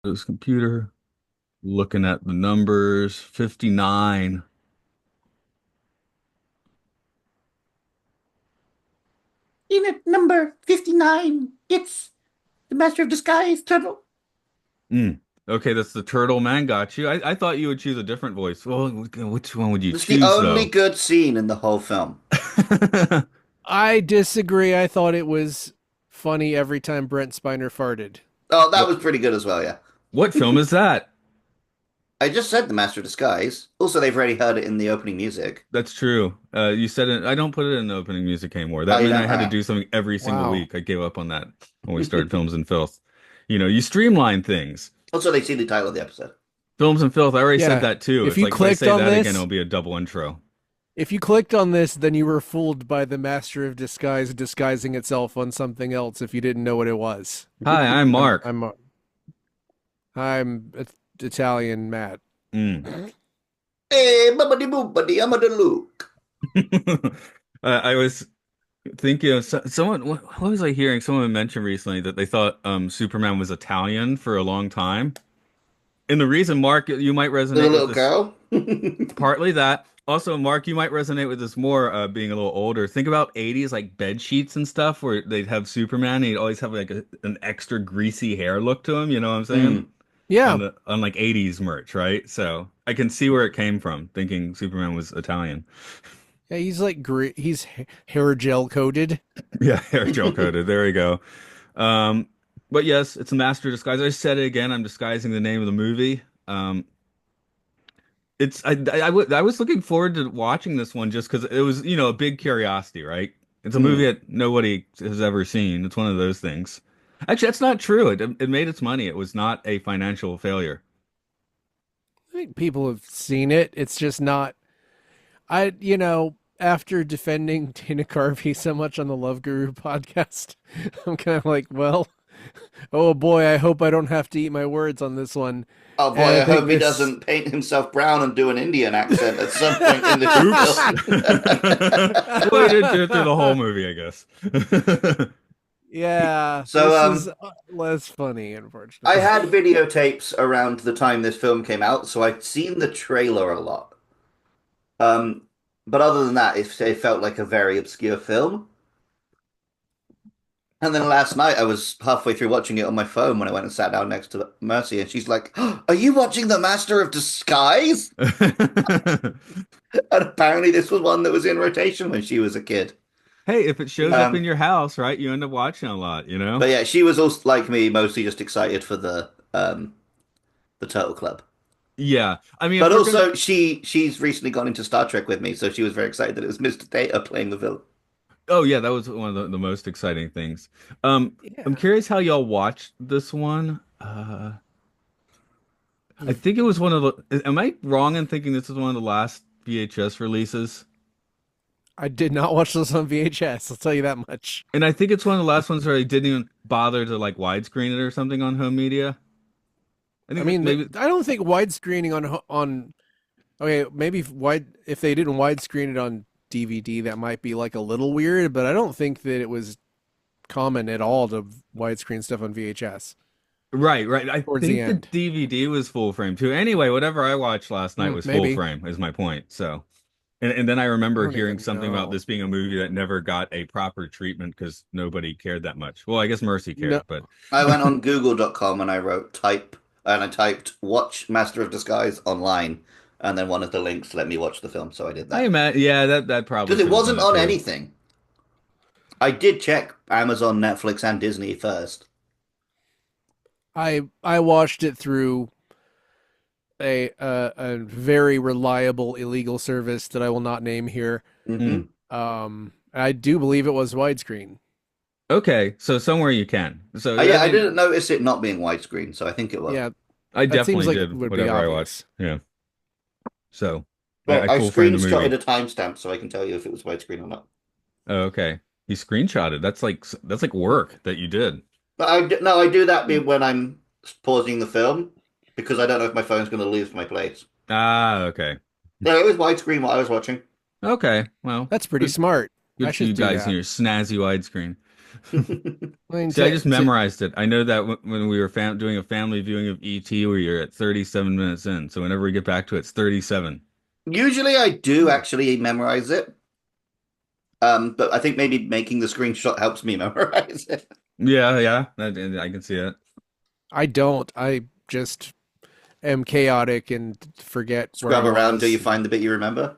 This computer, looking at the numbers, 59. In at number 59, it's the Master of Disguise Turtle. Mm. Okay, that's the Turtle Man. Got you. I thought you would choose a different voice. Well, which one would you It's the choose, only though? good scene in the whole film. I disagree. I thought it was funny every time Brent Spiner farted. Oh, that What was pretty good as well, yeah. what film is that? I just said the Master of Disguise. Also, they've already heard it in the opening music. That's true. You said it. I don't put it in the opening music anymore. Oh, That you meant I don't? had to Alright. do something every single Wow. week. I gave up on that when we started Films and Filth. You streamline things. Also, they see the title of the episode. Films and Filth. I already said Yeah. that too. If It's you like if I clicked say on that again, this, it'll be a double intro. if you clicked on this, then you were fooled by the Master of Disguise disguising itself on something else if you didn't know what it was. Hi, I'm I'm Mark. I'm I'm Italian Matt. Mm. Hey, bubbity boopity, I'm a Luke. I was thinking of someone. What was I hearing? Someone mentioned recently that they thought Superman was Italian for a long time. And the reason, Mark, you might The resonate with little this, girl. partly that. Also, Mark, you might resonate with this more being a little older. Think about 80s like bed sheets and stuff where they'd have Superman and he'd always have like an extra greasy hair look to him, you know what I'm saying? Mm. Yeah. On like 80s merch, right? So I can see where it came from, thinking Superman was Italian. Yeah, he's like he's hair gel coated. Yeah, hair gel coated. There we go. Um, but yes, it's a master disguise. I said it again. I'm disguising the name of the movie. It's I was looking forward to watching this one just because it was a big curiosity, right? It's a movie Mm. that nobody has ever seen. It's one of those things. Actually, that's not true. It made its money. It was not a financial failure. I think people have seen it. It's just not after defending Dana Carvey so much on the Love Guru podcast, I'm kind of like, well, oh boy, I hope I don't have to eat my words on this one. Oh And boy, I I think hope he this, doesn't paint himself brown and do an Indian accent at some point in this Oops. film. Well, he didn't do it through the whole movie, I guess. yeah, So, this is less funny, I unfortunately. had videotapes around the time this film came out, so I'd seen the trailer a lot. Um, but other than that, it felt like a very obscure film. And then last night, I was halfway through watching it on my phone when I went and sat down next to Mercy, and she's like, "Oh, are you watching The Master of Disguise?" And apparently, this was one that was in rotation when she was a kid. Hey, if it shows up in Um, your house, right, you end up watching a lot, you know? but yeah, she was also like me, mostly just excited for the Turtle Club. Yeah. I mean, if But we're gonna also, she's recently gone into Star Trek with me, so she was very excited that it was Mr. Data playing the villain. Oh yeah, that was one of the most exciting things. I'm Yeah. curious how y'all watched this one. I think it was one of the. Am I wrong in thinking this is one of the last VHS releases? I did not watch this on VHS, I'll tell you that much. And I think it's one of the last ones where I didn't even bother to like widescreen it or something on home media. I I think mean, maybe. I don't think widescreening on okay, maybe if they didn't widescreen it on DVD, that might be like a little weird, but I don't think that it was common at all to widescreen stuff on VHS Right, right. I towards the think the end. DVD was full frame too. Anyway, whatever I watched last night was full Maybe. frame, is my point. So, and then I I remember don't hearing even something about know. this being a movie that never got a proper treatment because nobody cared that much. Well, I guess Mercy No, cared, but I went on Google.com and I typed "Watch Master of Disguise" online, and then one of the links let me watch the film, so I did I that. imagine, yeah, that probably Because it could have done wasn't it on too. anything. I did check Amazon, Netflix, and Disney first. I watched it through a very reliable illegal service that I will not name here. Hmm. I do believe it was widescreen. Okay, so somewhere you can. So I Yeah, I mean, didn't notice it not being widescreen, so I think it was. Yeah, I that seems definitely like it did would be whatever I watched. obvious. Yeah. So I Well, I full framed the screenshotted movie. a timestamp so I can tell you if it was widescreen or not. Oh, okay. You screenshotted. That's like work that you did. But no, I do that when I'm pausing the film because I don't know if my phone's going to lose my place. Ah, okay. No, it was widescreen what I was watching. Okay. Well, That's pretty good smart. I good for you should do guys and that. your snazzy widescreen. I mean, See, I just memorized it. I know that when we were doing a family viewing of ET, where you're at 37 minutes in. So whenever we get back to it, it's 37. Usually I do actually memorize it. But I think maybe making the screenshot helps me memorize it. Yeah, yeah, I can see it. I don't. I just am chaotic and forget where I Scrub around till you was. find the bit you remember.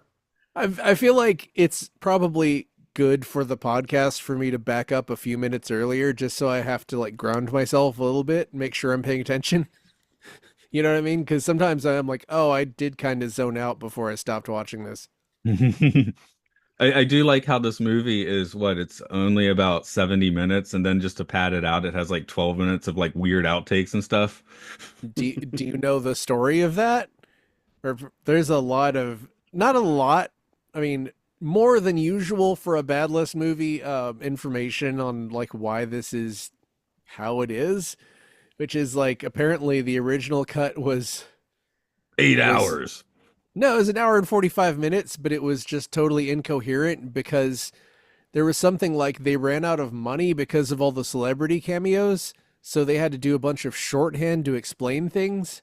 I feel like it's probably good for the podcast for me to back up a few minutes earlier just so I have to like ground myself a little bit, make sure I'm paying attention. You know what I mean? Because sometimes I'm like, oh, I did kind of zone out before I stopped watching this. I do like how this movie is what it's only about 70 minutes, and then just to pad it out, it has like 12 minutes of like weird outtakes and stuff. Do you know the story of that? Or there's a lot of not a lot. I mean, more than usual for a bad list movie. Information on like why this is how it is, which is like apparently the original cut Eight was hours. no, it was an hour and 45 minutes, but it was just totally incoherent because there was something like they ran out of money because of all the celebrity cameos, so they had to do a bunch of shorthand to explain things,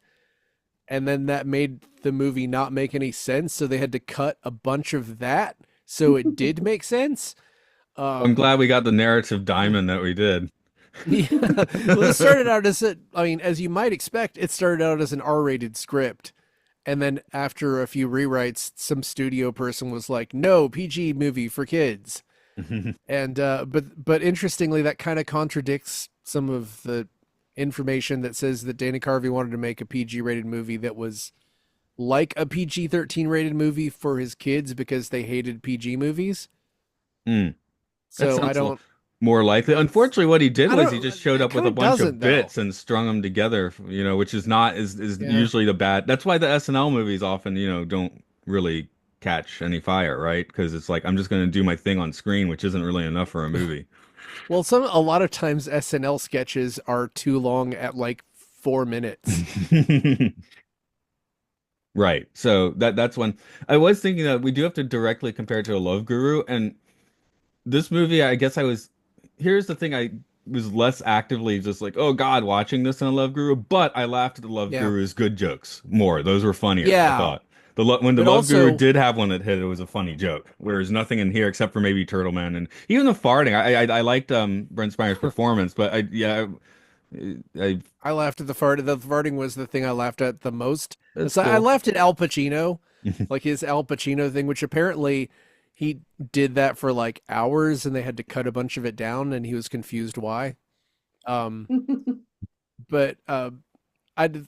and then that made the movie not make any sense, so they had to cut a bunch of that so it did make sense. I'm Um glad we got the narrative diamond that we did. yeah, well, it started out as I mean, as you might expect, it started out as an R-rated script. And then after a few rewrites, some studio person was like, "No, PG movie for kids." And but interestingly, that kind of contradicts some of the information that says that Dana Carvey wanted to make a PG rated movie that was like a PG-13 rated movie for his kids because they hated PG movies. Mm, that So sounds more likely. Unfortunately, what he did I was he just don't. showed It up with kind a of bunch doesn't of though. bits and strung them together, which is not is Yeah. usually the bad. That's why the SNL movies often, don't really catch any fire, right? Because it's like I'm just going to do my thing on screen, which isn't really enough for a movie. Well, a lot of times SNL sketches are too long at like 4 minutes. Right. So that's when I was thinking that we do have to directly compare it to a Love Guru, and this movie, I guess here's the thing, I was less actively just like, oh God, watching this on Love Guru, but I laughed at the Love Yeah. Guru's good jokes more. Those were funnier, I Yeah. thought. When the But Love Guru also, did have one that hit, it was a funny joke. Whereas nothing in here except for maybe Turtle Man and even the farting. I liked Brent Spiner's performance, but I I laughed at the fart. The farting was the thing I laughed at the most. that's So I cool. laughed at Al Pacino, like his Al Pacino thing, which apparently he did that for like hours and they had to cut a bunch of it down and he was confused why. Um, but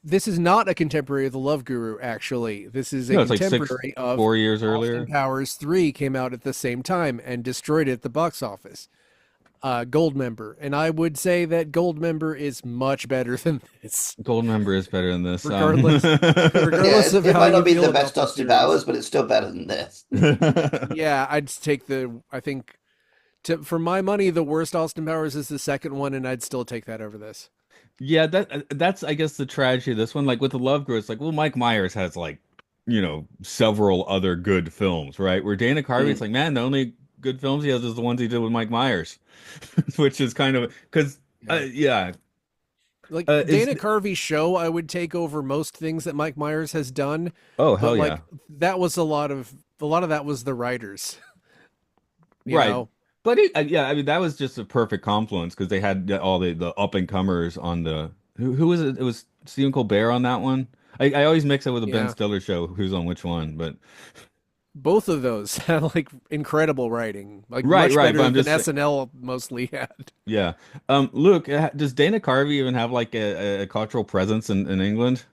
this is not a contemporary of The Love Guru, actually. This is a No, it's like contemporary of 4 years Austin earlier. Powers 3 came out at the same time and destroyed it at the box office. Goldmember. And I would say that Goldmember is much better than this, Gold Member is better than this. regardless Yeah, regardless of it how might not you be feel the about best the Austin series. Powers, but it's still better than this. Yeah, I'd take I think for my money, the worst Austin Powers is the second one, and I'd still take that over this. Yeah, that's I guess the tragedy of this one. Like with the Love Guru, it's like, well, Mike Myers has like, several other good films, right? Where Dana Carvey, it's Mm. like, man, the only good films he has is the ones he did with Mike Myers, which is kind of because, Yeah. yeah, Like is Dana Carvey's show, I would take over most things that Mike Myers has done, oh but hell yeah, like that was a lot of that was the writers, you right. know. But yeah, I mean that was just a perfect confluence because they had all the up and comers on the who was it? It was Stephen Colbert on that one. I always mix it with the Ben Yeah. Stiller show, who's on which one, but. Both of those had like incredible writing, like Right, much right. But better I'm than just saying. SNL mostly had. Yeah. Luke, does Dana Carvey even have like a cultural presence in England?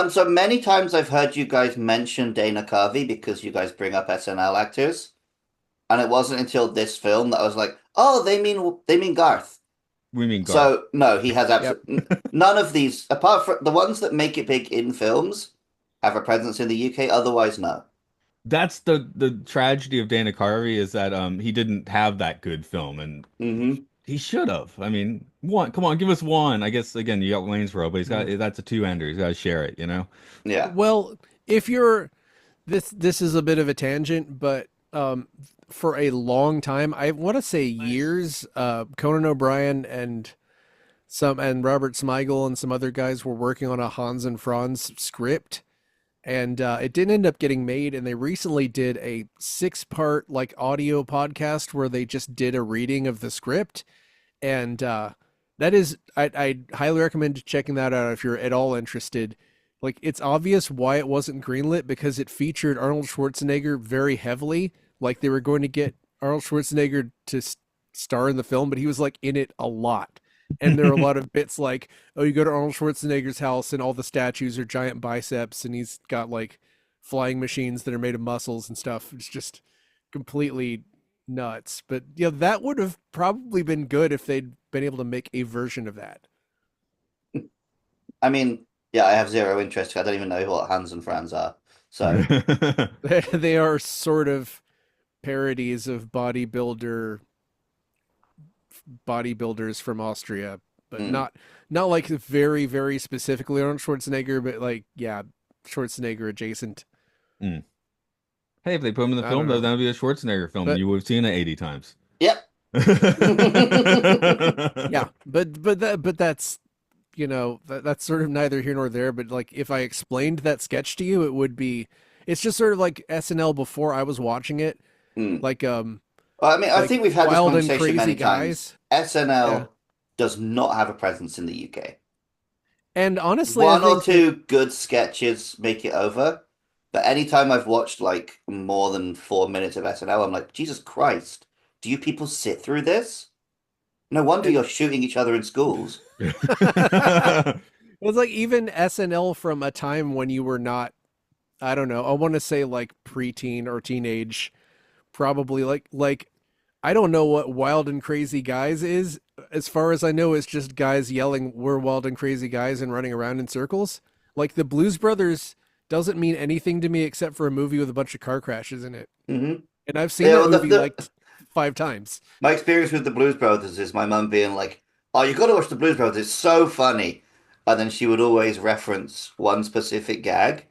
So many times I've heard you guys mention Dana Carvey because you guys bring up SNL actors, and it wasn't until this film that I was like, oh, they mean Garth. We mean Garth. So no, he has Yep. absolutely none of these, apart from the ones that make it big in films, have a presence in the UK. Otherwise, no. That's the tragedy of Dana Carvey is that he didn't have that good film and Hmm. he should have. I mean, one, come on, give us one. I guess again you got Waynesboro, but he's got Mhm. that's a two-ender. He's got to share it. Yeah. Well, if you're this is a bit of a tangent, but um, for a long time, I want to say years, Conan O'Brien and Robert Smigel and some other guys were working on a Hans and Franz script, and it didn't end up getting made. And they recently did a 6-part like audio podcast where they just did a reading of the script, and that is I highly recommend checking that out if you're at all interested. Like, it's obvious why it wasn't greenlit because it featured Arnold Schwarzenegger very heavily. Like, they were going to get Arnold Schwarzenegger to star in the film, but he was like in it a lot. And there are a lot of bits like, oh, you go to Arnold Schwarzenegger's house and all the statues are giant biceps and he's got like flying machines that are made of muscles and stuff. It's just completely nuts. But yeah, that would have probably been good if they'd been able to make a version of that. I mean, yeah, I have zero interest. I don't even know what Hans and Franz are. So, They are sort of parodies of bodybuilders from Austria, but mm. not like very, very specifically Arnold Schwarzenegger, but like, yeah, Schwarzenegger adjacent. Mm. Hey, if they put him in the I film, don't that know. would be a Schwarzenegger film, and But you would have seen it 80 times. Yep. yeah, but that's, that's sort of neither here nor there. But like, if I explained that sketch to you, it's just sort of like SNL before I was watching it, Mm. like Well, I mean, I like think we've had this Wild and conversation Crazy many times. Guys. Yeah. SNL does not have a presence in the UK. And honestly, I One or think that two good sketches make it over, but anytime I've watched like more than 4 minutes of SNL, I'm like, Jesus Christ, do you people sit through this? No wonder it, you're shooting each other in schools. it's like even SNL from a time when you were not, I don't know, I want to say like preteen or teenage, probably like I don't know what Wild and Crazy Guys is. As far as I know, it's just guys yelling, "We're wild and crazy guys," and running around in circles. Like the Blues Brothers doesn't mean anything to me except for a movie with a bunch of car crashes in it. Hmm. And I've seen Yeah, that well, movie like 5 times. my experience with the Blues Brothers is my mum being like, "Oh, you got to watch the Blues Brothers. It's so funny," and then she would always reference one specific gag,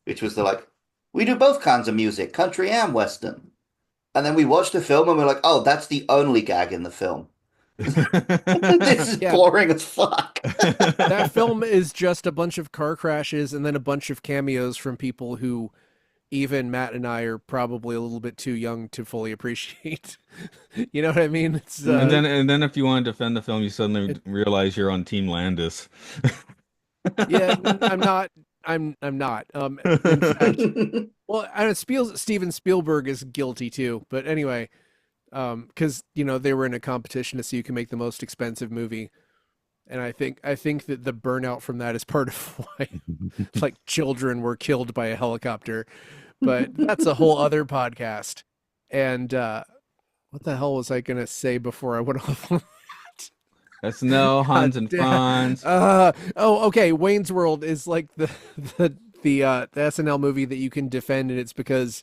which was the like, "We do both kinds of music, country and western." And then we watched the film and we're like, "Oh, that's the only gag in the film." This is Yeah, boring as fuck. that film is just a bunch of car crashes and then a bunch of cameos from people who even Matt and I are probably a little bit too young to fully appreciate. You know what I mean? It's And then if you want to defend the film, you suddenly it, realize you're on Team Landis. yeah, I'm not. I'm not. In fact, well, I know Steven Spielberg is guilty too. But anyway, because they were in a competition to see who can make the most expensive movie, and I think that the burnout from that is part of why like children were killed by a helicopter. But that's a whole other podcast. And what the hell was I gonna say before I went off on SNL, God Hans and damn. Franz. Oh, okay. Wayne's World is like the SNL movie that you can defend, and it's because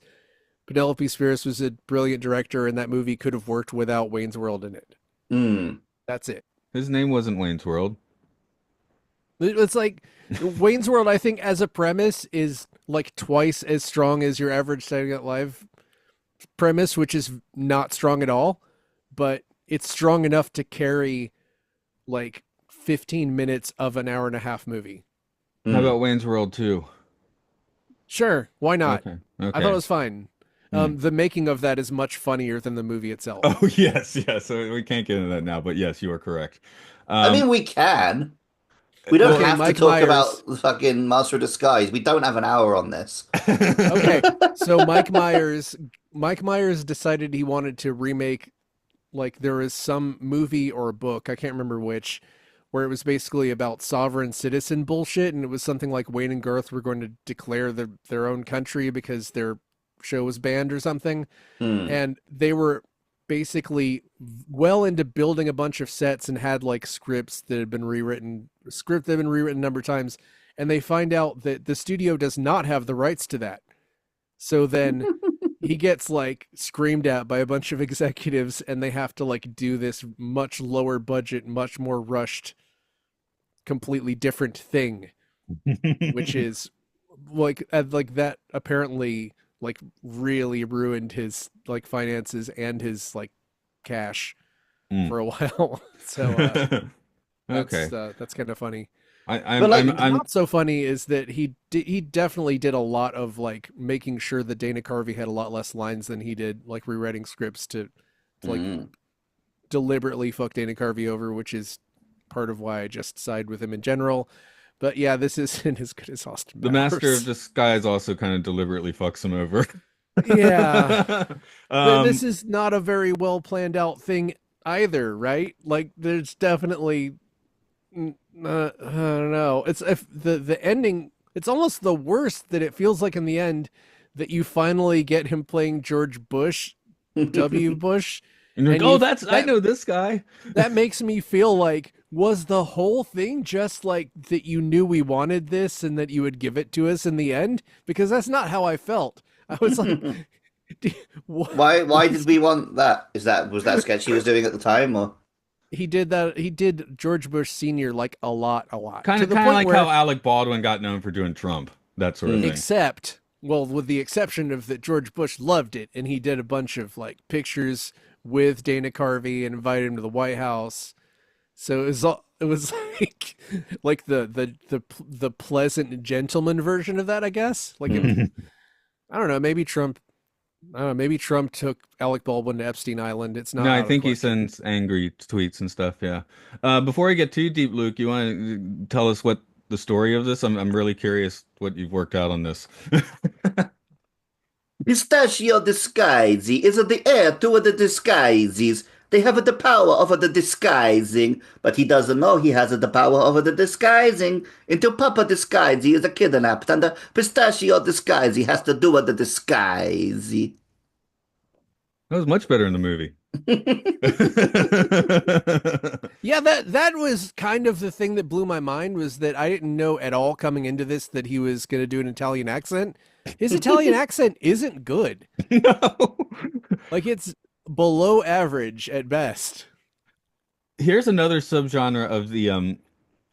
Penelope Spheres was a brilliant director, and that movie could have worked without Wayne's World in it. Hmm. That's it. His name wasn't Wayne's World. It's like Wayne's World, I think, as a premise, is like twice as strong as your average Saturday Night Live premise, which is not strong at all, but it's strong enough to carry like 15 minutes of an hour and a half movie. How Hmm. about Wayne's World 2? Sure, why not? Okay. I thought it Okay. was fine. Hmm. The making of that is much funnier than the movie itself. Oh, yes, yes. So we can't get into that now, but yes, you are correct. I Um, mean, we can. We don't well, Okay, have to Mike talk Myers. about the fucking Master of Disguise. We don't have an hour on this. Okay, so Mike Myers decided he wanted to remake, like, there was some movie or book, I can't remember which, where it was basically about sovereign citizen bullshit, and it was something like Wayne and Garth were going to declare their own country because their show was banned or something. Hmm. And they were basically well into building a bunch of sets and had like script that had been rewritten a number of times, and they find out that the studio does not have the rights to that. So then he gets like screamed at by a bunch of executives, and they have to like do this much lower budget, much more rushed, completely different thing, which is like that apparently like really ruined his like finances and his like cash Mm. for a while. So Okay. that's kind of funny. I, But I'm, I'm, like, What's I'm, not so funny is that he definitely did a lot of like making sure that Dana Carvey had a lot less lines than he did, like rewriting scripts to like mm. deliberately fuck Dana Carvey over, which is part of why I just side with him in general. But yeah, this isn't as good as Austin the Master of Powers. Disguise also kind of deliberately fucks him over. Yeah, this Um, is not a very well planned out thing either, right? Like, there's definitely I don't know. It's if the ending. It's almost the worst that it feels like in the end that you finally get him playing George Bush, W. Bush, and you're like, and oh, you I know this guy. that makes me feel like was the whole thing just like that you knew we wanted this and that you would give it to us in the end? Because that's not how I felt. I was like, what Why did was we want that? Was that sketch he was doing at the time, or he did that he did George Bush Sr. like a lot Kind to of, the kind of point like how where Alec Baldwin got known for doing Trump, that sort of Hmm. thing. except well with the exception of that George Bush loved it and he did a bunch of like pictures with Dana Carvey and invited him to the White House. So it was like the pleasant gentleman version of that, I guess. Like it was I don't know, maybe Trump I don't know, maybe Trump took Alec Baldwin to Epstein Island. It's No, not I out of the think he question. sends angry tweets and stuff. Yeah. Before I get too deep, Luke, you want to tell us what the story of this? I'm really curious what you've worked out on this. Pistachio disguise is the heir to the disguises. They have the power of the disguising, but he doesn't know he has the power of the disguising until Papa Disguise is kidnapped, and the Pistachio disguise has to do with the disguise. That was much better in the movie. Yeah, that was kind of the thing that blew my mind was that I didn't know at all coming into this that he was going to do an Italian accent. His Italian accent isn't good. No. Like it's below average at best. Here's another subgenre of the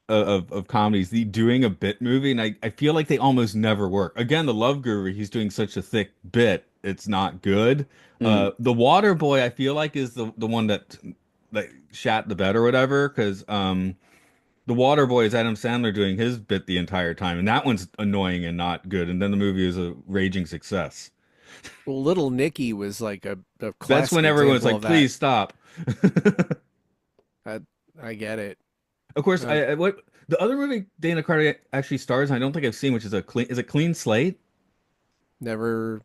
of comedies, the doing a bit movie, and I feel like they almost never work. Again, the Love Guru, he's doing such a thick bit, it's not good. Hmm. The Water Boy, I feel like is the one that shat the bed or whatever, because the Water Boy is Adam Sandler doing his bit the entire time, and that one's annoying and not good. And then the movie is a raging success. Well, Little Nicky was like a That's when classic everyone's example like, of that. please stop. I, I get it. Of course, Uh, what the other movie Dana Carvey actually stars, and I don't think I've seen, which is a clean slate. Never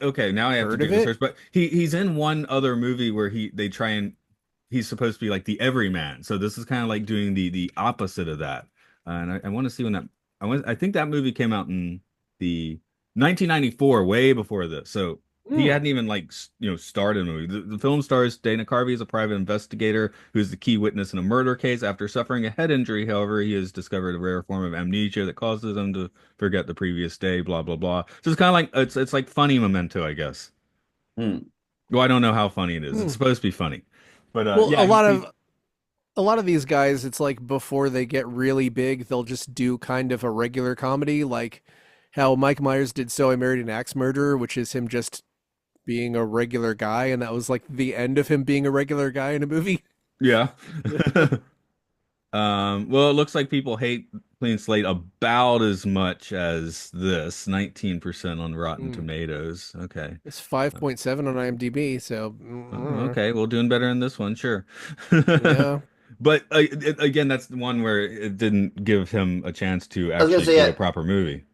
Okay, now I have to heard do of the it. search, but he's in one other movie where they try and he's supposed to be like the everyman. So this is kind of like doing the opposite of that. And I want to see when that I think that movie came out in the 1994, way before this. So he Hmm. hadn't even like started a movie. The film stars Dana Carvey as a private investigator who's the key witness in a murder case. After suffering a head injury, however, he has discovered a rare form of amnesia that causes him to forget the previous day. Blah blah blah. So it's kind of like it's like funny Memento, I guess. Hmm. Well, I don't know how funny it is. It's Hmm. supposed to be funny, but Well, yeah, a lot of these guys, it's like before they get really big, they'll just do kind of a regular comedy, like how Mike Myers did So I Married an Axe Murderer, which is him just being a regular guy, and that was like the end of him being a regular guy in a movie. yeah. Well, it looks like people hate Clean Slate about as much as this, 19% on Rotten Hmm. Tomatoes. Okay. It's 5.7 on IMDb, so Oh, okay, well, doing better in this one, sure. yeah. But again, that's the one where it didn't give him a chance to I was gonna actually say, do a proper movie.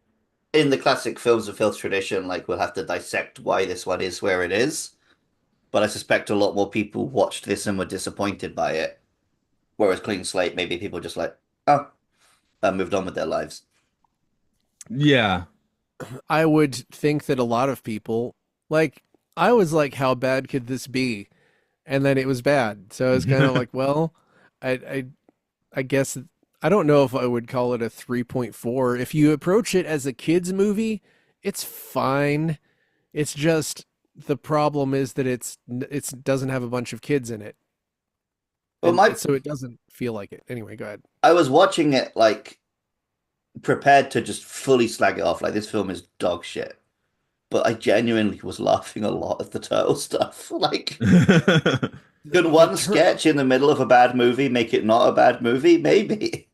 in the classic films of filth tradition, like we'll have to dissect why this one is where it is. But I suspect a lot more people watched this and were disappointed by it. Whereas Clean Slate, maybe people just like, oh, and moved on with their lives. Yeah. I would think that a lot of people like I was like, how bad could this be? And then it was bad. So I was kind of like, well, I I I guess I don't know if I would call it a 3.4. If you approach it as a kids movie, it's fine. It's just the problem is that it's doesn't have a bunch of kids in it. Well, And my so it doesn't feel like it. Anyway, go ahead. I was watching it like prepared to just fully slag it off. Like this film is dog shit. but I genuinely was laughing a lot at the turtle stuff. Like, can the one tur- sketch in the middle of a bad movie make it not a bad movie? Maybe.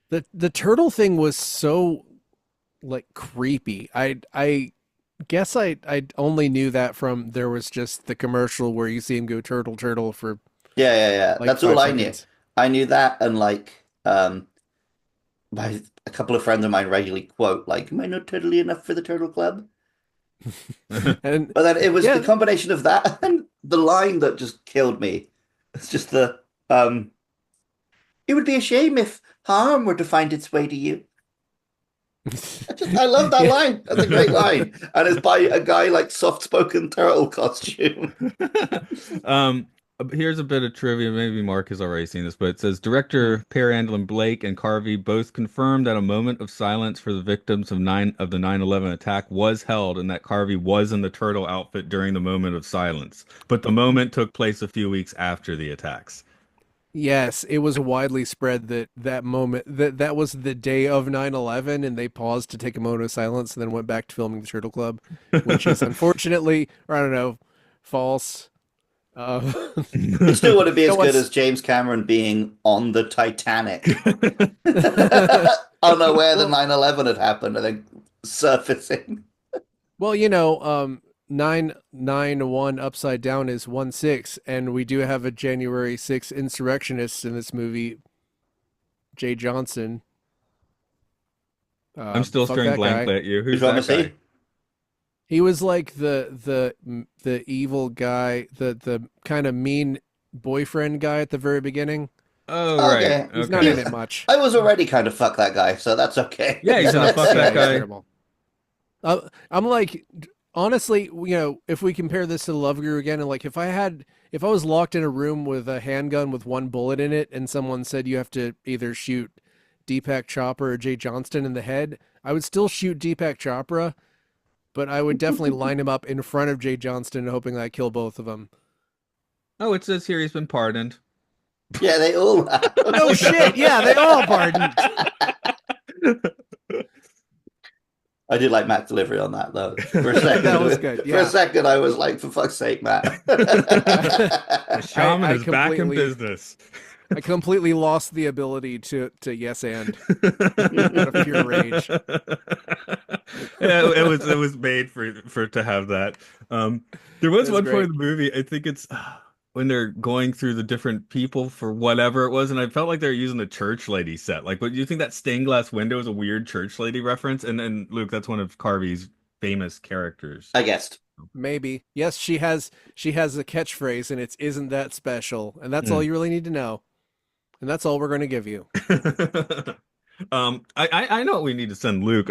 the turtle thing was so like creepy. I guess I only knew that from there was just the commercial where you see him go turtle turtle for Yeah, yeah, yeah. like That's all five I knew. seconds. I knew that, and like, a couple of friends of mine regularly quote, like, "Am I not turtly enough for the Turtle Club?" And But then it was the yeah, combination of that and the line that just killed me. It's just um, it would be a shame if harm were to find its way to you. I love that yeah. line. That's a great line. And it's by a guy like soft-spoken turtle costume. Um, here's a bit of trivia. Maybe Mark has already seen this, but it says director Per Andlin Blake and Carvey both confirmed that a moment of silence for the victims of the 9/11 attack was held, and that Carvey was in the turtle outfit during the moment of silence. But the moment took place a few weeks after the attacks. Yes, it was widely spread that that moment that was the day of 9/11 and they paused to take a moment of silence and then went back to filming the Turtle Club, which is unfortunately, or I don't know, false. It still wouldn't be no as good one's as James Cameron being on the Titanic. Unaware the well, 9/11 had happened and then surfacing. well, 991 upside down is 1/6, and we do have a January 6th insurrectionist in this movie, Jay Johnson. I'm still Fuck staring that guy. blankly at you. Which Who's one was that guy? he? He was like the evil guy, the kind of mean boyfriend guy at the very beginning. Oh, right. Okay. He's not Okay. in it much. I was already kind of fuck that guy, so that's okay. Yeah, he's in the fuck Yeah, that he's guy. terrible. I'm like, honestly, if we compare this to the Love Guru again, and like if I was locked in a room with a handgun with one bullet in it, and someone said you have to either shoot Deepak Chopra or Jay Johnston in the head, I would still shoot Deepak Chopra, but I would definitely line him up in front of Jay Johnston, hoping that I kill both of them. Oh, it says here he's been pardoned. Yeah, they all have. No shit. Yeah, they all pardoned. I did like Matt's delivery on that though. For a That was second, good. for a Yeah. second, I was like, "For fuck's sake, Matt!" The shaman I is back in completely business. I completely lost the ability to yes and out of pure rage. Yeah, it was made for to have that. There was It was one point great. in the movie, I think it's when they're going through the different people for whatever it was, and I felt like they were using the church lady set. Like, but do you think that stained glass window is a weird church lady reference? And Luke, that's one of Carvey's famous characters. I guessed. Maybe. Yes, she has a catchphrase and it's isn't that special. And that's all Mm. you really need to know. And that's all we're going to give you. I know what we need to send Luke.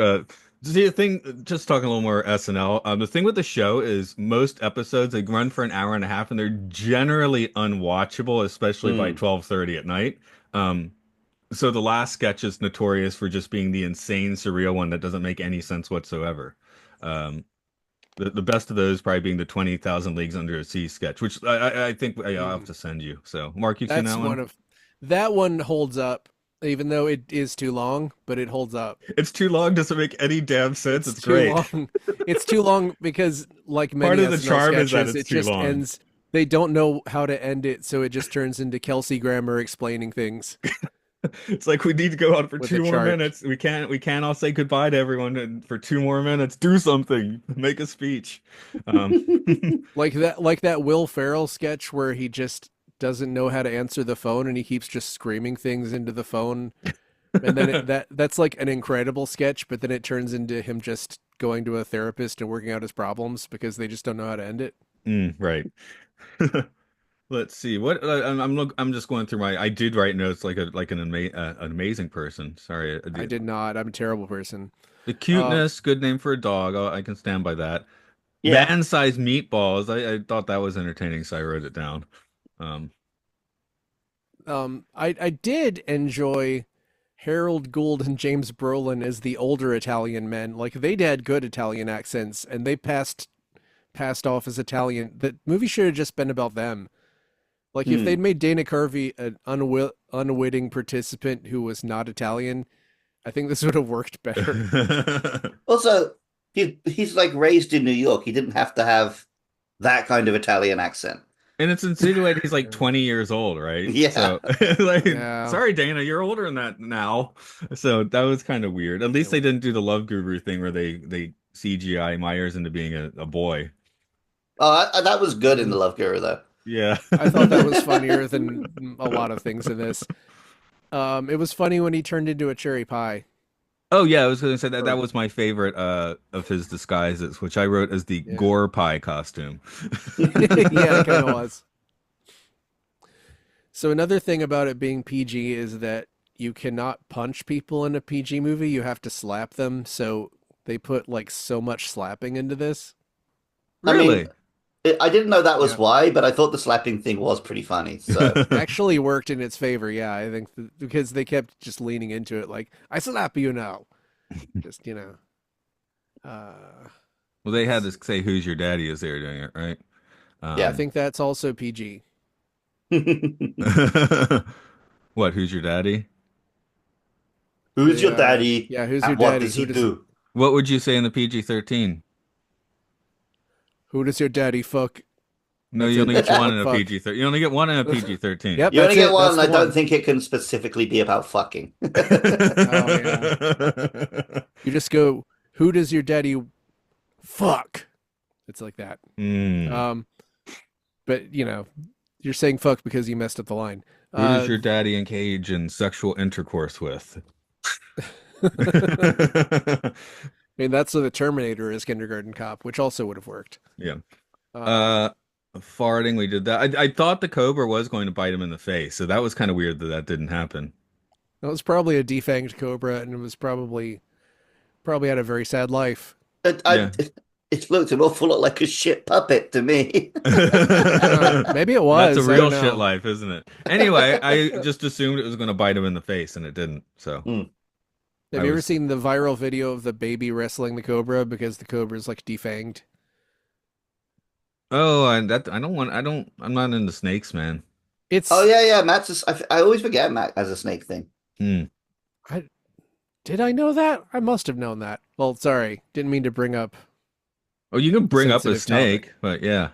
See the thing, just talking a little more SNL. The thing with the show is most episodes they run for an hour and a half, and they're generally unwatchable, especially by Hmm. 12:30 at night. Um, so the last sketch is notorious for just being the insane, surreal one that doesn't make any sense whatsoever. Um, the best of those probably being the 20,000 Leagues Under a Sea sketch, which I think I'll have Mm. to send you. So, Mark, you've seen That's that one? that one holds up, even though it is too long, but it holds up. It's too long, doesn't make any damn sense. It's It's too great. long. It's too long because, like Part many of the SNL charm is that sketches, it's it too just long. ends. They don't know how to end it, so it just turns into Kelsey Grammer explaining things It's like we need to go on for with a two more chart. minutes. We can't all say goodbye to everyone for 2 more minutes. Do something. Make a speech. Um, Like that Will Ferrell sketch where he just doesn't know how to answer the phone and he keeps just screaming things into the phone. And then that's like an incredible sketch, but then it turns into him just going to a therapist and working out his problems because they just don't know how to end it. right. Let's see. What I'm just going through my. I did write notes like an amazing person. Sorry. I did not. I'm a terrible person. The Uh, cuteness, good name for a dog. I can stand by that. Yeah. Man-sized meatballs. I thought that was entertaining, so I wrote it down. Um, I did enjoy Harold Gould and James Brolin as the older Italian men. Like they had good Italian accents and they passed off as Italian. The movie should have just been about them. Like if they'd Hmm. made Dana Carvey an unwitting participant who was not Italian, I think this would have worked better. Also, he's like raised in New York. He didn't have to have that kind of Italian accent. And it's insinuated he's like Yeah. 20 years old, right? Yeah. So, like, Yeah. sorry, Dana, you're older than that now. So that was kind of weird. At least Yeah. they didn't do the Love Guru thing where they CGI Myers into being a boy. Oh, that was good in the Mm. Love Guru though. Yeah. I thought that was funnier than a lot of things in this. It was funny when he turned into a cherry pie. Oh yeah, I was going to say that Hmm. that was my favorite of his disguises, which I wrote as the Yeah. gore pie costume. Yeah, it kind of was. So another thing about it being PG is that you cannot punch people in a PG movie. You have to slap them. So they put like so much slapping into this. I mean, Really? I didn't know that was Yeah. why, but I thought the slapping thing was pretty funny. So Actually worked in its favor. Yeah, I think because they kept just leaning into it like, I slap you now. Just, Well, they had it's, to say "Who's your daddy" as they were doing it, right? I yeah. Um, think that's also PG. what? Who's your daddy? Who's your daddy Yeah, who's your and what daddy? does he do? What would you say in the PG-13? Who does your daddy fuck? No, That's you it. only That's get one all. in a Fuck. PG-13. You only get one in a PG-13. Yep, You only that's get it. That's one. I the don't one. think it can specifically be about fucking. Oh yeah. You just go, who does your daddy fuck? It's like that. Hmm. Um, but you're saying fuck because you messed up the line. Who does Uh, your daddy engage in sexual intercourse with? I mean, that's what the Terminator is Kindergarten Cop, which also would have worked. Yeah. Um, Uh, Farting, we did that. I thought the cobra was going to bite him in the face, so that was kind of weird that that didn't happen. that was probably a defanged cobra, and it was probably had a very sad life. It, I, Yeah. it looked an awful lot like a shit puppet to me. Maybe it That's a was. I don't real shit know. life, isn't it? Anyway, I just assumed it was going to bite him in the face, and it didn't. So Hmm. Have I you ever was, seen the viral video of the baby wrestling the cobra because the cobra is like defanged? oh, I don't want, I don't, I'm not into snakes, man. Oh It's yeah, yeah. I always forget Matt as a snake thing. Hmm. I did I know that? I must have known that. Well, sorry, didn't mean to bring up Oh, you can a bring up a sensitive snake, topic. but yeah.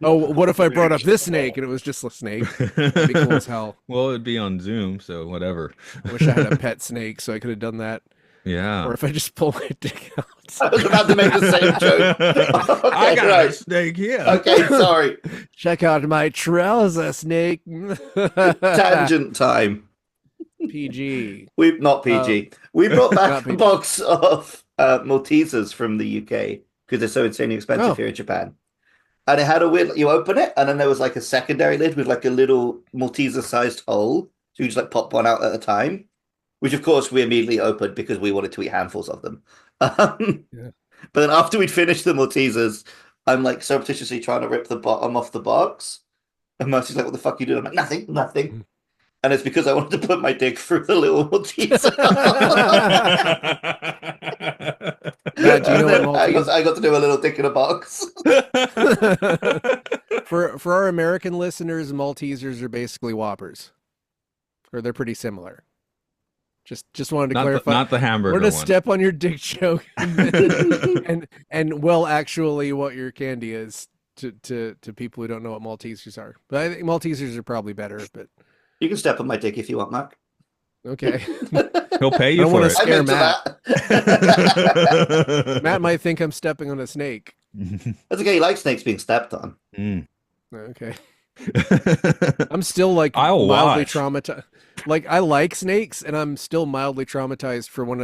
Oh, oh, what if I brought up this snake and it was just a snake? That'd be cool as hell. Well, it'd be on Zoom, so whatever. I wish I had a pet snake so I could have done that. Yeah. Or if I just pull my dick out. I was about to make the same joke. I Okay, got a right. snake here. Okay, sorry. Check out my trouser snake. Tangent time. PG. We not Uh, PG. We brought Not back a PG. box of Maltesers from the UK because they're so insanely expensive Oh, here in Japan. And it had a weird, you open it, and then there was like a secondary lid with like a little Malteser-sized hole. So you just like pop one out at a time, which of course we immediately opened because we wanted to eat handfuls of them. Um, yeah. but then after we'd finished the Maltesers, I'm like surreptitiously trying to rip the bottom off the box. And Mercy's like, what the fuck are you doing? I'm like, nothing, nothing. And it's because I wanted to put my dick through the little Malteser. Matt, do you And know what then Maltese? I got to do a little dick in a box. For our American listeners, Maltesers are basically Whoppers, or they're pretty similar. Just wanted to clarify. Not the We're hamburger gonna one. step on your dick joke, and well, actually, what your candy is to people who don't know what Maltesers are. But I think Maltesers are probably better. But You can step on my dick if you want, Mark. okay, He'll pay I you don't want for to I'm scare into Matt. Matt it. might think I'm stepping on a snake. That's okay. He likes snakes being stepped on. Mm. Okay. I'm still like I'll mildly watch. traumatized. Like I like snakes, and I'm still mildly traumatized for when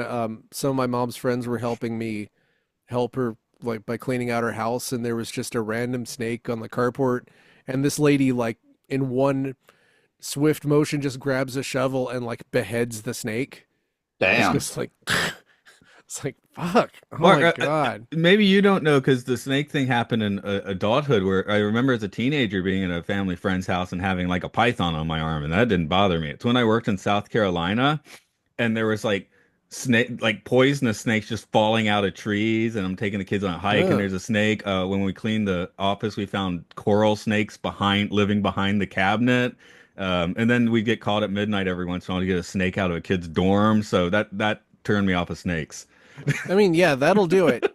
some of my mom's friends were helping me help her like by cleaning out her house, and there was just a random snake on the carport, and this lady like in one swift motion just grabs a shovel and like beheads the snake. It's Damn. just like it's like fuck. Oh Mark, my god. maybe you don't know because the snake thing happened in adulthood where I remember as a teenager being in a family friend's house and having like a python on my arm, and that didn't bother me. It's when I worked in South Carolina and there was like like poisonous snakes just falling out of trees, and I'm taking the kids on a hike and Ugh. there's a snake. When we cleaned the office, we found coral snakes living behind the cabinet. And then we'd get called at midnight every once in a while to get a snake out of a kid's dorm. So that turn me off of snakes. I mean, yeah, that'll do it.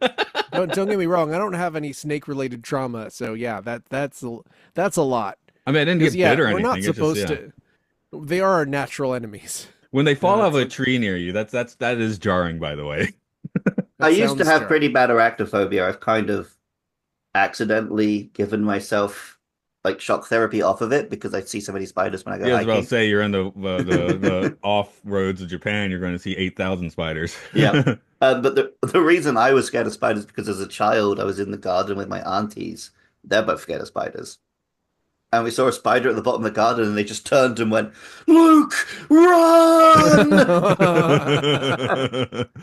Don't get me wrong. I don't have any snake related trauma, so yeah, that's a lot. I mean, I didn't Because get yeah, bit or we're not anything. It's just supposed yeah. to. They are our natural enemies. When they fall out of It's a like tree near you, that is jarring, by the way. I that used to sounds have pretty jarring. bad arachnophobia. I've kind of accidentally given myself like shock therapy off of it because I see so many spiders when I go Yeah, I was about to hiking. say you're in the off roads of Japan, you're going to see 8,000 spiders. Yeah. But the reason I was scared of spiders because as a child I was in the garden with my aunties. They're both scared of spiders. And we saw a spider at the bottom of the garden and they just turned and went, Luke, run!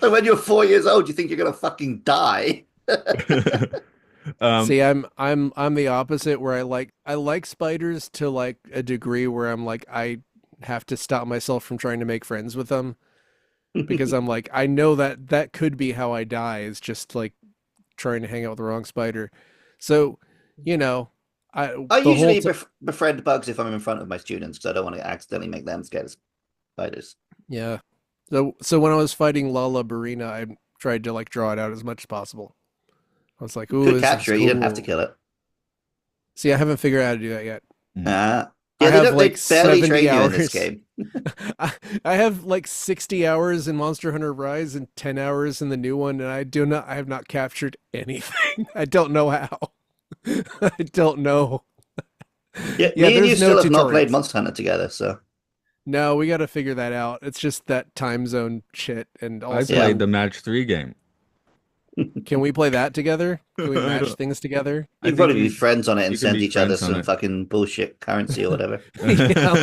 And when you're 4 years old, you think you're gonna fucking die. Um, See, I'm the opposite where I like spiders to like a degree where I'm like I have to stop myself from trying to make friends with them because I'm like I know that that could be how I die is just like trying to hang out with the wrong spider. So, you know, I I the whole usually t befriend bugs if I'm in front of my students because I don't want to accidentally make them scared of spiders. yeah. So when I was fighting Lala Barina, I tried to like draw it out as much as possible. I was like, You "Ooh, could this is capture it, you didn't have to cool." kill it. See, I haven't figured out how to do that yet. Uh, I yeah, have they like barely 70 train you in this hours. game. I, I have like 60 hours in Monster Hunter Rise and 10 hours in the new one, and I have not captured anything. I don't know how. I don't know. Yeah, Yeah, me and you there's no still have not played tutorials. Monster Hunter together, so No, we got to figure that out. It's just that time zone shit. And I played yeah. also, the match 3 game. can we play that together? Can we I match don't, things together? I You can think probably be friends on it and you can send be each other friends on some it. fucking bullshit currency or whatever. Yeah,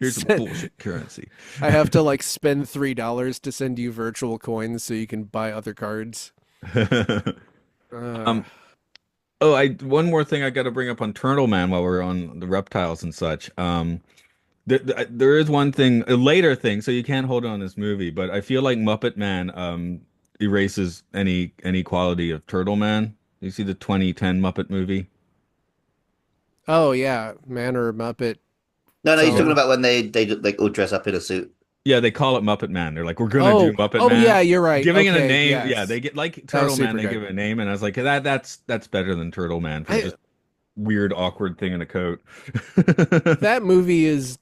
Here's some bullshit currency. I have to like spend $3 to send you virtual coins so you can buy other cards. Uh, Um, oh, I one more thing I got to bring up on Turtle Man while we're on the reptiles and such. There is one thing, a later thing, so you can't hold on this movie, but I feel like Muppet Man erases any quality of Turtle Man. You see the 2010 Muppet movie? oh yeah, man or Muppet. No, no, he's Yeah. talking So about when they like all dress up in a suit. Yeah, they call it Muppet Man. They're like, we're gonna do oh Muppet oh Man. yeah, you're right. Giving it a Okay, name, yeah, they yes, get like that was Turtle Man, super they give good. it a name, and I was like, that's better than Turtle Man for I just weird, awkward thing in a coat. that movie is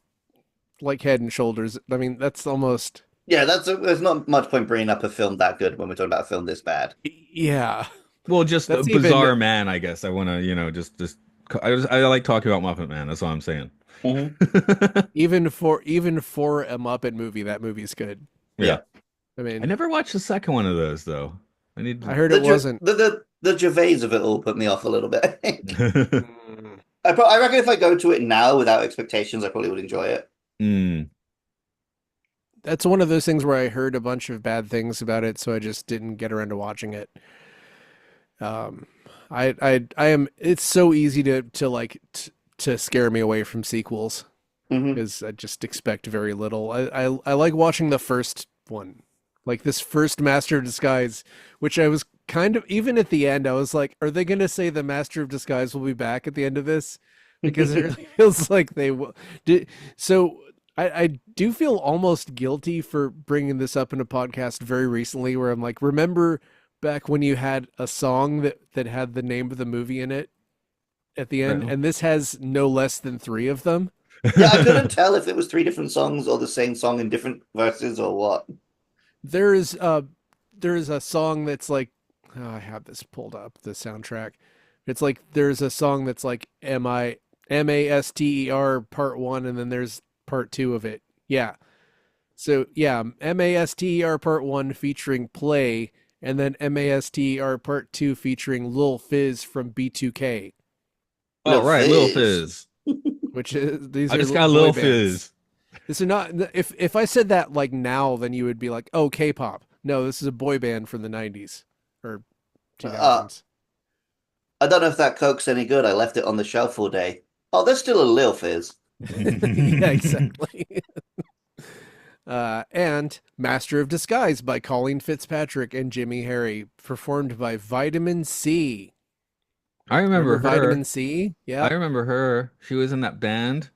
like Head and Shoulders. I mean, that's almost Yeah, there's not much point bringing up a film that good when we're talking about a film this bad. yeah. Well, just a That's even bizarre man, I guess. I want to, just I like talking about Muppet Man. That's all I'm saying. Hmm. even for a Muppet movie, that movie's good. Yeah. Yeah, I I mean, never watched the second one of those though. I need I heard it wasn't. the Gervais of it all put me off a little bit. I think. to. Mm, I reckon if I go to it now without expectations, I probably would enjoy it. Mm. that's one of those things where I heard a bunch of bad things about it, so I just didn't get around to watching it. Um, I am. It's so easy to like to scare me away from sequels Hmm. because I just expect very little. I like watching the first one, like this first Master of Disguise, which I was kind of even at the end. I was like, are they gonna say the Master of Disguise will be back at the end of this? Because it really feels like they will. Did so. I do feel almost guilty for bringing this up in a podcast very recently, where I'm like, remember back when you had a song that had the name of the movie in it at the end, Right. and this has no less than three of them. Yeah, I couldn't tell if it was three different songs or the same song in different verses or what. There's there's a song that's like oh, I have this pulled up the soundtrack. It's like there's a song that's like Master part one, and then there's part two of it. Yeah. So yeah, Master part one featuring Play, and then Master part two featuring Lil Fizz from B2K, Oh, Little right, Little Fizz. Fizz. which is these I are just got boy Lil bands. Fizz. This is not if I said that like now, then you would be like, oh, K-pop. No, this is a boy band from the '90s or Uh, 2000s. I don't know if that Coke's any good. I left it on the shelf all day. Oh, there's still a Lil Fizz. Yeah, exactly. And Master of Disguise by Colleen Fitzpatrick and Jimmy Harry, performed by Vitamin C. I Remember remember Vitamin her. C? I Yep. remember her. She was in that band.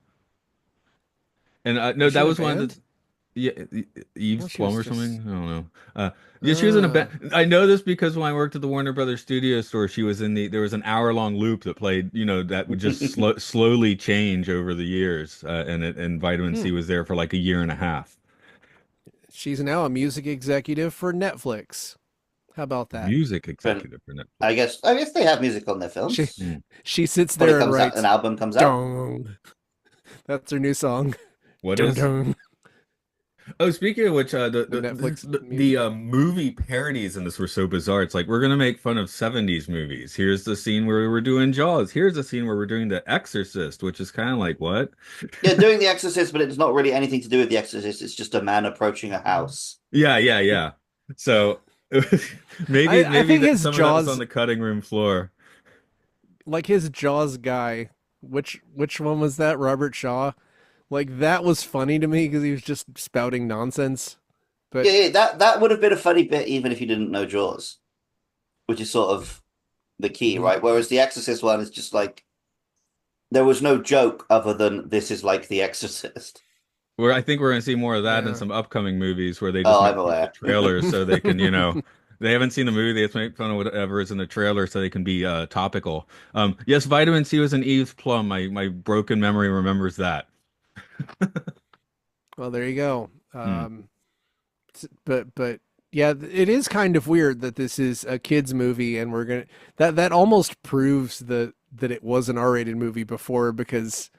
And no, Was she that in a was one of the band? Yeah, Eve's Well, she Plum was or something. just. I don't know. Yeah, she was in a Uh, band. I know this because when I worked at the Warner Brothers studio store, she was in the. There was an hour-long loop that played. That would just slowly change over the years, and Vitamin hmm. C was there for like a year and a half. She's now a music executive for Netflix. How about that? Music And executive for I Netflix. guess I guess they have music on their She films. Hmm. she sits When it there and comes out, an writes, album comes out. "Dong." That's her new song. What Dong is? dong. Oh, speaking of which, The Netflix the music. movie parodies in this were so bizarre. It's like we're gonna make fun of '70s movies. Here's the scene where we're doing Jaws. Here's the scene where we're doing The Exorcist, which is kind of like what? Yeah, doing The Exorcist, but it's not really anything to do with The Exorcist. It's just a man approaching a house. Yeah, yeah, yeah. So maybe I maybe think that his some of that was on Jaws, the cutting room floor. like his Jaws guy. Which one was that? Robert Shaw. Like that was funny to me because he was just spouting nonsense. Yeah, But yeah, that would have been a funny bit even if you didn't know Jaws, which is sort of the key, mhm. right? Whereas the Exorcist one is just like there was no joke other than this is like The Exorcist. Where I think we're gonna see more of that in Yeah. some upcoming movies where they just Oh, make I'm fun of the aware. trailers so they can, they haven't seen the movie, they just make fun of whatever is in the trailer so they can be topical. Yes, Vitamin C was an Eve's Plum. My broken memory remembers that. Well, there you go. Hmm. But yeah, it is kind of weird that this is a kids movie and we're gonna that almost proves that it was an R-rated movie before because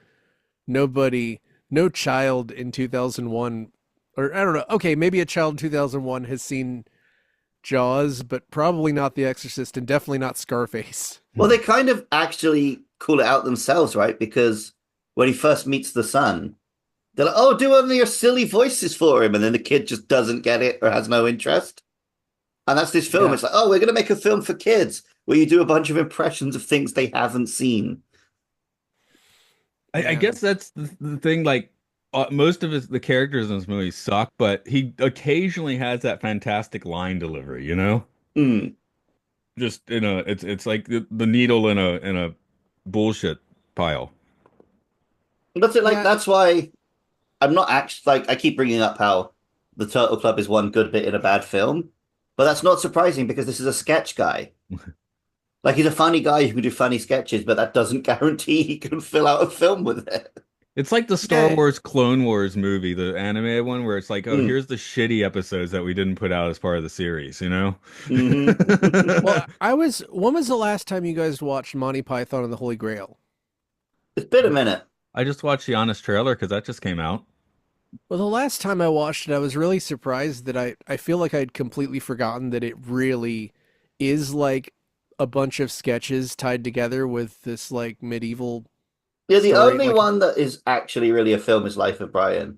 nobody, no child in 2001, or I don't know. Okay, maybe a child in 2001 has seen Jaws, but probably not The Exorcist and definitely not Scarface. Well, they kind of actually call it out themselves, right? Because when he first meets the son, they're like, "Oh, do one of your silly voices for him," and then the kid just doesn't get it or has no interest. And that's this film. Yeah. It's like, "Oh, we're going to make a film for kids where you do a bunch of impressions of things they haven't seen." I Yeah. guess that's the thing. Like most of the characters in this movie suck, but he occasionally has that fantastic line delivery. Mm. Just it's like the needle in a bullshit pile. That's it. Like Yeah. that's why I'm not actually like I keep bringing up how the Turtle Club is one good bit in a bad film, but that's not surprising because this is a sketch guy. Like he's a funny guy who can do funny sketches, but that doesn't guarantee he can fill out a film with it. It's like the Star Yeah. Wars Clone Wars movie, the animated one, where it's like, oh, Mm. here's the shitty episodes that we didn't put out as part of the series, you know? Hmm. Well, I was. When was the last time you guys watched Monty Python and the Holy Grail? It's been a minute. I just watched the Honest Trailer because that just came out. Well, the last time I watched it, I was really surprised that I feel like I'd completely forgotten that it really is like a bunch of sketches tied together with this like medieval Yeah, the story. only Like, one that is actually really a film is Life of Brian.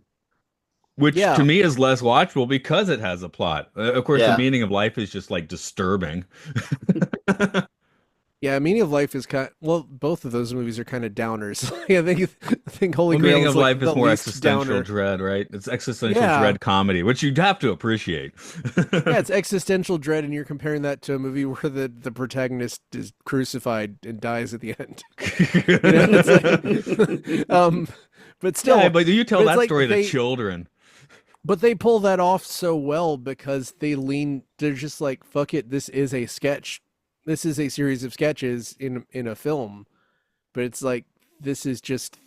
Which to yeah, me is less watchable because it has a plot. Of course, the Yeah. meaning of life is just like disturbing. yeah. Meaning of Life is kind. Well, both of those movies are kind of downers. I think Holy Well, Grail meaning is of like life is the more least existential downer. dread, right? It's existential Yeah, dread comedy, which you'd have to appreciate. yeah. It's existential dread, and you're comparing that to a movie where the protagonist is crucified and dies at the end. It's like, but Yeah, still, but you tell but it's that like story to children. but they pull that off so well because they're just like, fuck it, this is a sketch. This is a series of sketches in a film. But it's like this is just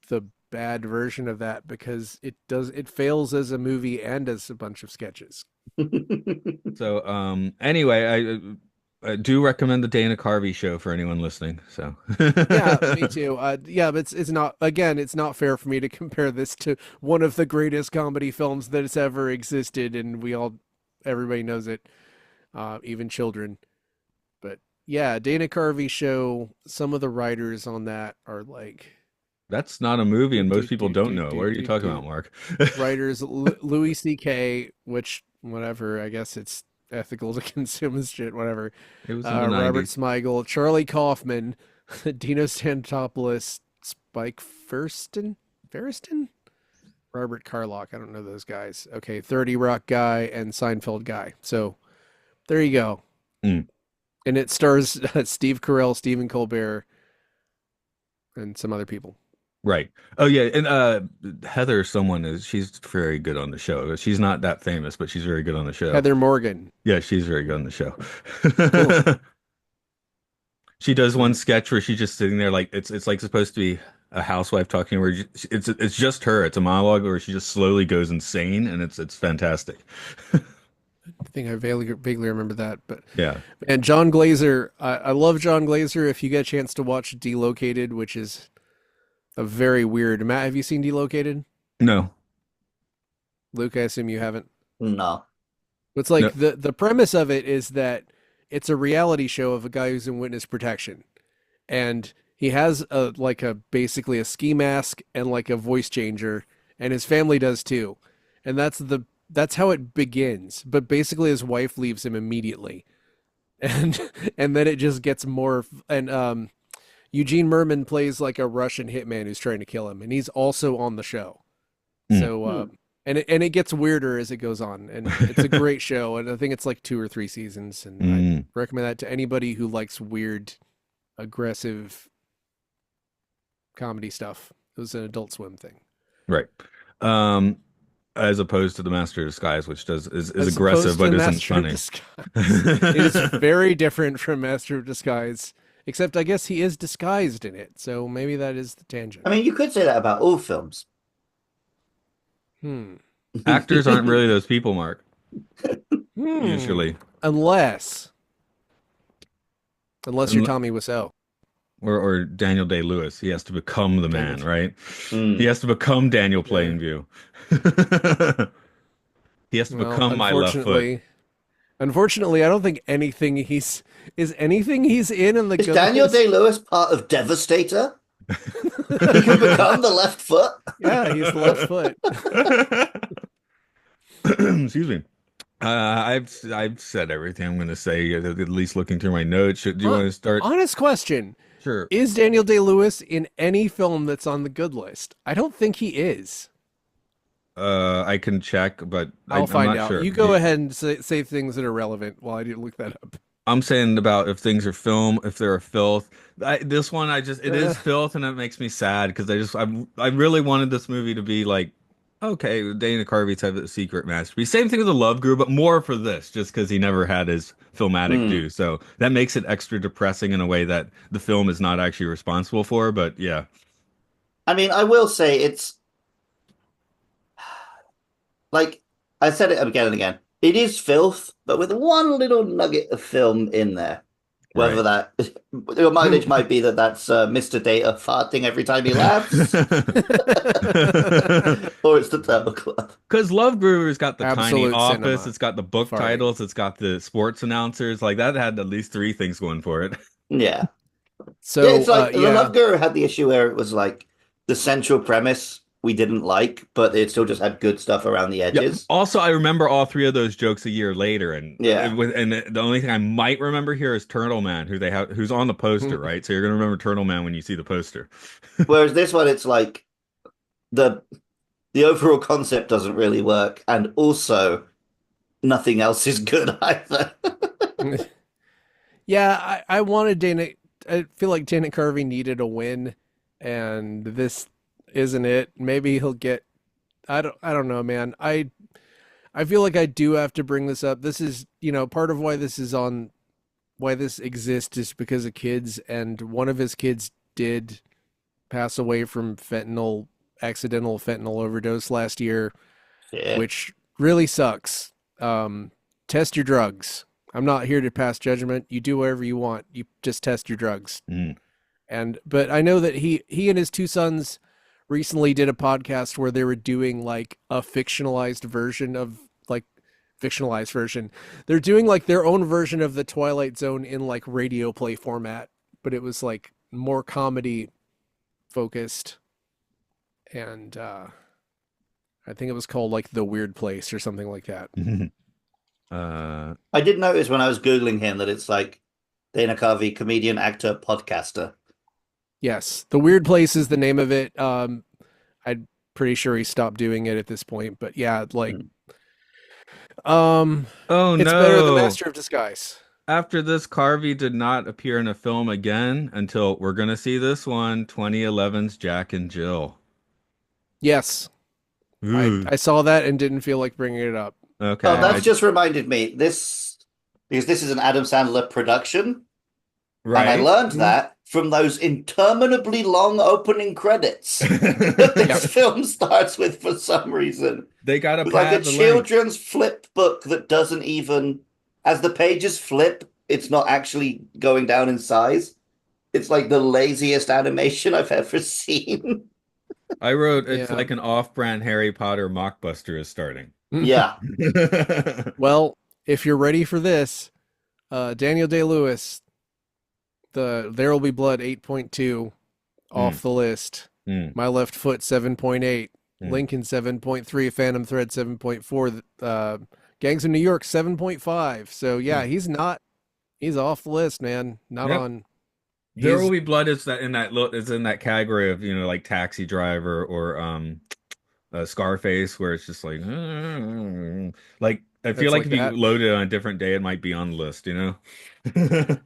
the bad version of that because it fails as a movie and as a bunch of sketches. So, anyway, I do recommend the Dana Carvey show for anyone listening. So, Yeah, me too. Yeah, but it's not, again, it's not fair for me to compare this to one of the greatest comedy films that has ever existed, and everybody knows it, even children. But yeah, Dana Carvey show. Some of the writers on that are like that's not a movie, do and do most people do don't do know. What do are you do talking about, do. Mark? Writers Louis C.K., which whatever, I guess it's ethical to consume his shit, whatever. It was in the Robert 90s. Smigel, Charlie Kaufman, Dino Santopoulos, Spike Feriston, Robert Carlock. I don't know those guys. Okay, 30 Rock guy and Seinfeld guy. So there you go. Mm. And it stars Steve Carell, Stephen Colbert, and some other people. Right. Oh yeah, and Heather someone is she's very good on the show. She's not that famous, but she's very good on the show. Heather Morgan. Yeah, she's very good on the show. Cool. She does one Hmm. sketch where she's just sitting there like it's like supposed to be a housewife talking where it's just her. It's a monologue where she just slowly goes insane and it's fantastic. I think I vaguely remember that. But Yeah. and John Glazer, I love John Glazer. If you get a chance to watch Delocated, which is a very weird. Matt, have you seen Delocated? No. Luke, I assume you haven't. No. It's No. like the premise of it is that it's a reality show of a guy who's in witness protection, and he has a like a basically a ski mask and like a voice changer, and his family does too, and that's how it begins. But basically, his wife leaves him immediately, and and then it just gets more. And Eugene Merman plays like a Russian hitman who's trying to kill him, and he's also on the show. Mm. So, Hmm. and it gets weirder as it goes on, and it's a great show, and I think it's like 2 or 3 seasons, and I Mm. recommend that to anybody who likes weird, aggressive comedy stuff. It was an Adult Swim thing, Right. Um, as opposed to the Master of Disguise, which is as aggressive opposed to but isn't Master of funny. Disguise. It is very different from Master of Disguise, except I guess he is disguised in it, so maybe that is the tangent. I mean, you could say that about all films. Hmm. Actors aren't really those people, Mark, Hmm. usually. Unless you're Unle- Tommy Wiseau. or Daniel Day-Lewis. He has to become the Daniel. man, right? He Hmm. has to become Daniel Yeah. Plainview. He has to Well, become my left foot. unfortunately, I don't think anything he's is anything he's in the Is good Daniel list. Day-Lewis part of Devastator? He can become the left foot? Yeah, he's the left foot. Excuse me. I've said everything I'm going to say. At least looking through my notes. Do you want to start? Honest question. Sure. Is Daniel Day-Lewis in any film that's on the good list? I don't think he is. I can check, but I'll I'm find not out. sure. You go ahead and say things that are relevant while I do look that up. I'm saying about if things are film, if they're a filth. This one, it Uh, is filth, and it makes me sad because I really wanted this movie to be like, okay, Dana Carvey's have a secret masterpiece. Same thing with the Love Guru, but more for this, just because he never had his filmatic Hmm. due. So that makes it extra depressing in a way that the film is not actually responsible for. But yeah, I mean, I will say it's like I said it again and again. It is filth, but with one little nugget of film in there. Whether right. that your mileage might be that that's Mr. Data farting every time he laughs, or it's the Turtle Club. Because Love Guru's got the tiny Absolute office, cinema. it's got the book Farting. titles, it's got the sports announcers. Like that had at least three things going for it. Yeah. Yeah, So, it's like The yeah. Love Guru had the issue where it was like the central premise we didn't like, but it still just had good stuff around the Yeah. edges. Also, I remember all three of those jokes a year later, Yeah. and the only thing I might remember here is Turtle Man, who's on the poster, right? So you're gonna remember Turtle Man when you see the poster. Whereas this one, it's like the the overall concept doesn't really work, and also nothing else is good either. Yeah, I wanted Dana. I feel like Dana Carvey needed a win, and this isn't it. Maybe he'll get. I don't know, man. I feel like I do have to bring this up. This is, part of why this is on, why this exists is because of kids, and one of his kids did pass away from accidental fentanyl overdose last year, Yeah. which really sucks. Test your drugs. I'm not here to pass judgment. You do whatever you want. You just test your drugs. Mm. But I know that he and his two sons recently did a podcast where they were doing like a fictionalized version of like fictionalized version. They're doing like their own version of the Twilight Zone in like radio play format, but it was like more comedy focused, and I think it was called like The Weird Place or something like that. Uh, I did notice when I was Googling him that it's like Dana Carvey, comedian, actor, podcaster. Yes, The Weird Place is the name of it. I'm pretty sure he stopped doing it at this point, but yeah, like Hmm. oh it's better than no. Master of Disguise. After this, Carvey did not appear in a film again until we're gonna see this one, 2011's Jack and Jill. Yes, I Ooh. I saw that and didn't feel like bringing it up. Oh, Okay, that's I just reminded me this because this is an Adam Sandler production, and I right. learned Mhm. that from those interminably long opening credits that this Yep. film starts with for some reason. They gotta With like a pad the length. children's flip book that doesn't even, as the pages flip, it's not actually going down in size. It's like the laziest animation I've ever seen. I wrote it's Yeah. like an off-brand Harry Potter mockbuster is starting. Yeah. Well, if you're ready for this, Daniel Day-Lewis, the There Will Be Blood 8.2 Mm, off the list. mm, My Left Foot 7.8, mm, Lincoln 7.3, Phantom Thread 7.4, Gangs of New York 7.5. So yeah, mm. he's off the list, man. Not Yep. on. There Will He's Be Blood is that is in that category of, like Taxi Driver or Scarface, where it's just like, like I feel That's like like if you that. load it on a different day, it might be on the list.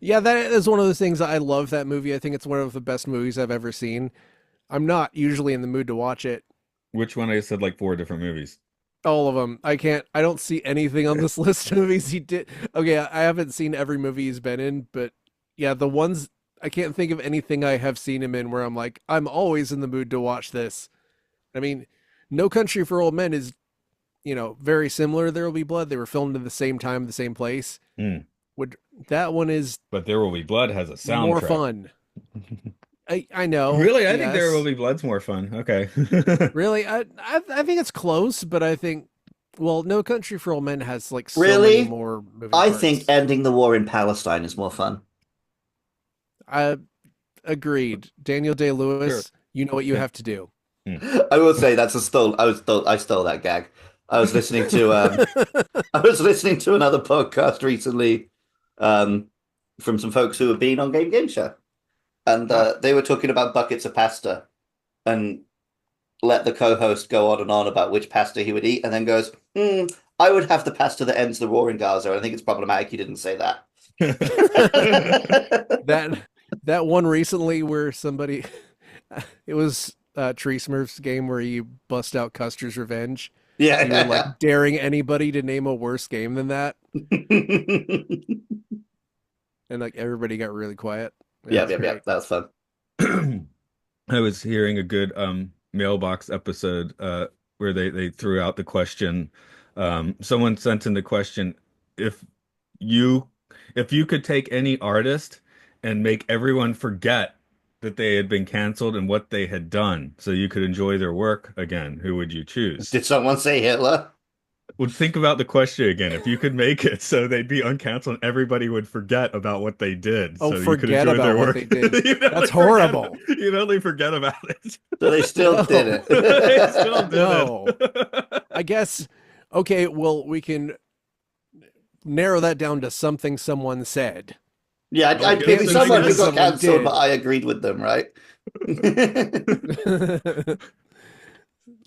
Yeah, that is one of the things I love that movie. I think it's one of the best movies I've ever seen. I'm not usually in the mood to watch it. Which one? I said like four different movies. All of them. I don't see anything on this list of movies he did. Okay, I haven't seen every movie he's been in, but yeah, the ones I can't think of anything I have seen him in where I'm like, I'm always in the mood to watch this. I mean, No Country for Old Men is, very similar to There Will Be Blood. They were filmed at the same time, the same place. Mm. Would that one is But There Will Be Blood has a more soundtrack. fun. I know, Really? I think There Will yes. Be Blood's more fun. Okay. Really, I think it's close, but I think No Country for Old Men has like so many Really? more moving I think parts. ending the war in Palestine is more fun. I agreed. Daniel Sure. Day-Lewis, you know what you Yeah. have to do. Mm. I will say that's a stole. I stole that gag. I was listening to I was listening to another podcast recently um from some folks who have been on Game Show, and Ah, they were talking about buckets of pasta and let the co-host go on and on about which pasta he would eat, and then goes, I would have the pasta that ends the war in Gaza. I think it's problematic you didn't say that. that that one recently where somebody it was Tree Smurf's game where you bust out Custer's Revenge. You were Yeah. like daring anybody to name a worse game than that, and like everybody got really quiet. Yeah, Yeah, it's yeah, yeah. great. That was fun. I was hearing a good mailbox episode where they threw out the question. Someone sent in the question, if you if you could take any artist and make everyone forget that they had been canceled and what they had done so you could enjoy their work again, who would you choose? Did someone say Hitler? Well, think about the question again. If you could make it so they'd be uncanceled and everybody would forget about what they did, Oh, so you could forget enjoy about their what work. they did. That's Forget, horrible. you'd only forget about it. So they still did No, They still it. did no. it. I guess. Okay, well, we can narrow that down to something someone said. Yeah, Okay, it'd be Can't be something someone something who that got someone cancelled, but did. I agreed with them, right?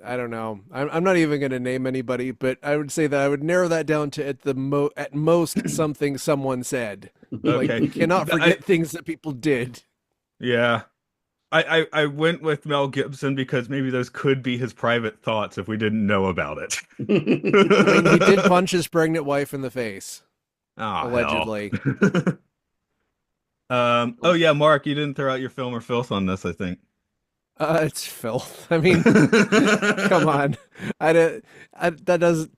I don't know. I'm not even going to name anybody, but I would say that I would narrow that down to at most something someone said. Like Okay. we cannot I forget things that people did. yeah. I went with Mel Gibson because maybe those could be his private thoughts if we didn't know about it. I mean, he did punch his pregnant wife in the face, Oh hell. allegedly. Oh yeah, Mark, you didn't throw out your film or filth on this, I think. It's filth. I mean, come on. That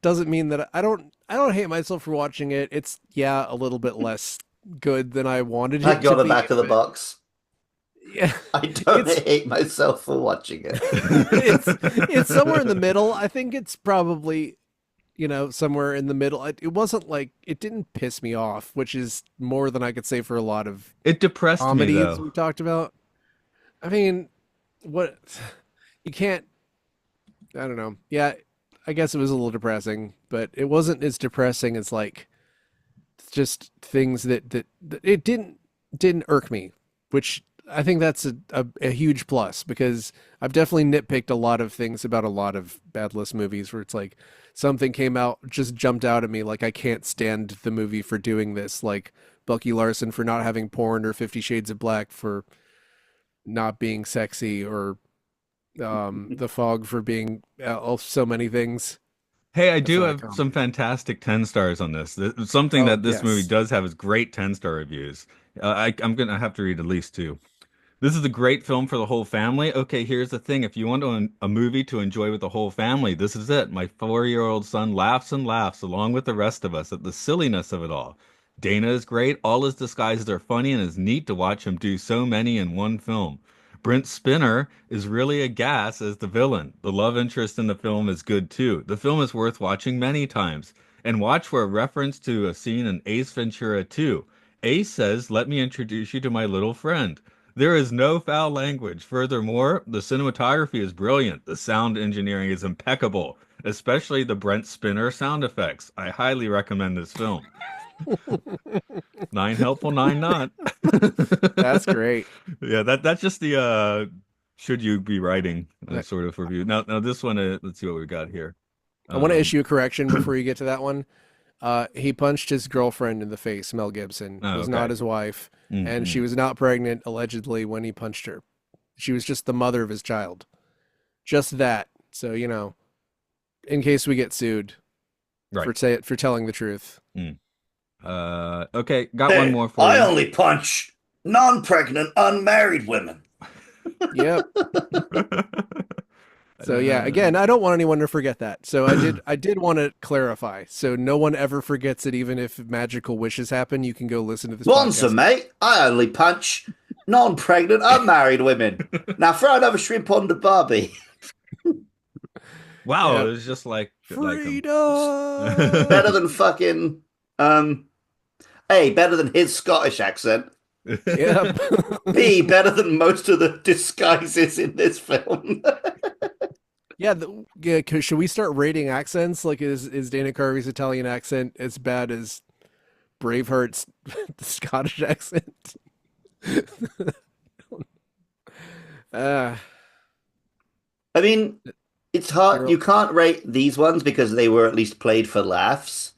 doesn't mean that I don't hate myself for watching it. It's a little bit less good than I wanted I it to got the be, back of the but box. yeah, I don't it's hate myself for watching it. it's somewhere in the middle. I think it's probably, somewhere in the middle. It wasn't like it didn't piss me off, which is more than I could say for a lot of It depressed me comedies though. we talked about. I mean, what you can't I don't know. Yeah, I guess it was a little depressing, but it wasn't as depressing as like just things that it didn't irk me, which I think that's a huge plus because I've definitely nitpicked a lot of things about a lot of bad list movies where it's like something came out, just jumped out at me, like I can't stand the movie for doing this, like Bucky Larson for not having porn or 50 Shades of Black for not being sexy or The Fog for being so many things. Hey, I That's do not a have some comedy. fantastic 10 stars on this. Something Oh, that this movie yes. does have is great 10-star reviews. I'm gonna have to read at least two. This is a great film for the whole family. Okay, here's the thing. If you want a movie to enjoy with the whole family, this is it. My 4-year-old son laughs and laughs along with the rest of us at the silliness of it all. Dana is great. All his disguises are funny and it's neat to watch him do so many in one film. Brent Spinner is really a gas as the villain. The love interest in the film is good too. The film is worth watching many times. And watch for a reference to a scene in Ace Ventura 2. Ace says, "Let me introduce you to my little friend." There is no foul language. Furthermore, the cinematography is brilliant. The sound engineering is impeccable, especially the Brent Spinner sound effects. I highly recommend this film. Nine helpful, nine not. That's great. Yeah, that's just the should you be writing sort of review. Now this one, let's see what we got here. I want to Um, issue a correction before you get to that one. He punched his girlfriend in the face. Mel Gibson oh, was not okay. his wife, and she Mm-mm. was not pregnant allegedly when he punched her. She was just the mother of his child. Just that. So in case we get sued Right. for telling the truth. Mm. Okay, got one Hey, more for I you. only punch non-pregnant unmarried women. Yep. So yeah, Uh, again, I don't want anyone to forget that. So I did want to clarify. So no one ever forgets it, even if magical wishes happen. You can go listen to this Monster, podcast. mate. I only punch non-pregnant unmarried women. Now throw another shrimp on the Barbie. wow, Yep. it's just like him. Better Freedom. than fucking um A, better than his Scottish accent. Yep. B, better than most of the disguises in this film. Yeah, yeah. Should we start rating accents? Like, is Dana Carvey's Italian accent as bad as Braveheart's Scottish accent? uh, I mean, it's hard. you're You can't rate these ones because they were at least played for laughs.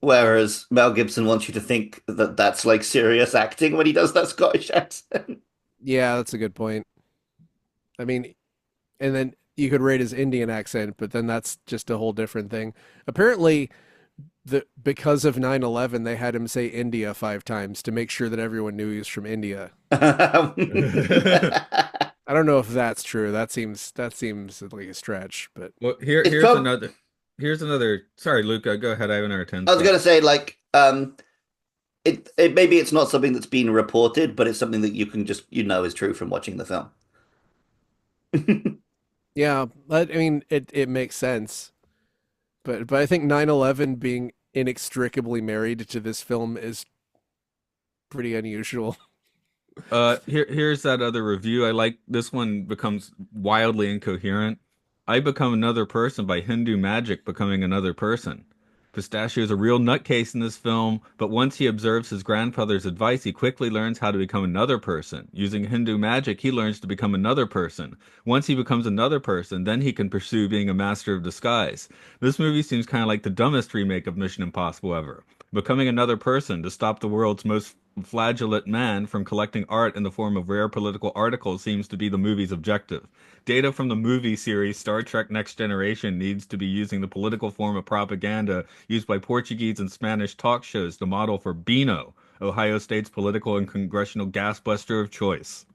Whereas Mel Gibson wants you to think that that's like serious acting when he does that Scottish accent. yeah, that's a good point. I mean, and then you could rate his Indian accent, but then that's just a whole different thing. Apparently, because of 9/11, they had him say India 5 times to make sure that everyone knew he was from India. I don't know if that's true. That seems like a stretch, but Well, here It's here's prob another Sorry, Luca, go ahead. I have another 10 I was star. gonna say like it maybe it's not something that's been reported, but it's something that you can just is true from watching the film. yeah, I mean it makes sense. But I think 9/11 being inextricably married to this film is pretty unusual. Here's that other review. I like this one becomes wildly incoherent. I become another person by Hindu magic becoming another person. Pistachio is a real nutcase in this film, but once he observes his grandfather's advice, he quickly learns how to become another person. Using Hindu magic, he learns to become another person. Once he becomes another person, then he can pursue being a master of disguise. This movie seems kind of like the dumbest remake of Mission Impossible ever. Becoming another person to stop the world's most flagellant man from collecting art in the form of rare political articles seems to be the movie's objective. Data from the movie series Star Trek Next Generation needs to be using the political form of propaganda used by Portuguese and Spanish talk shows to model for Beano, Ohio State's political and congressional gasbuster of choice.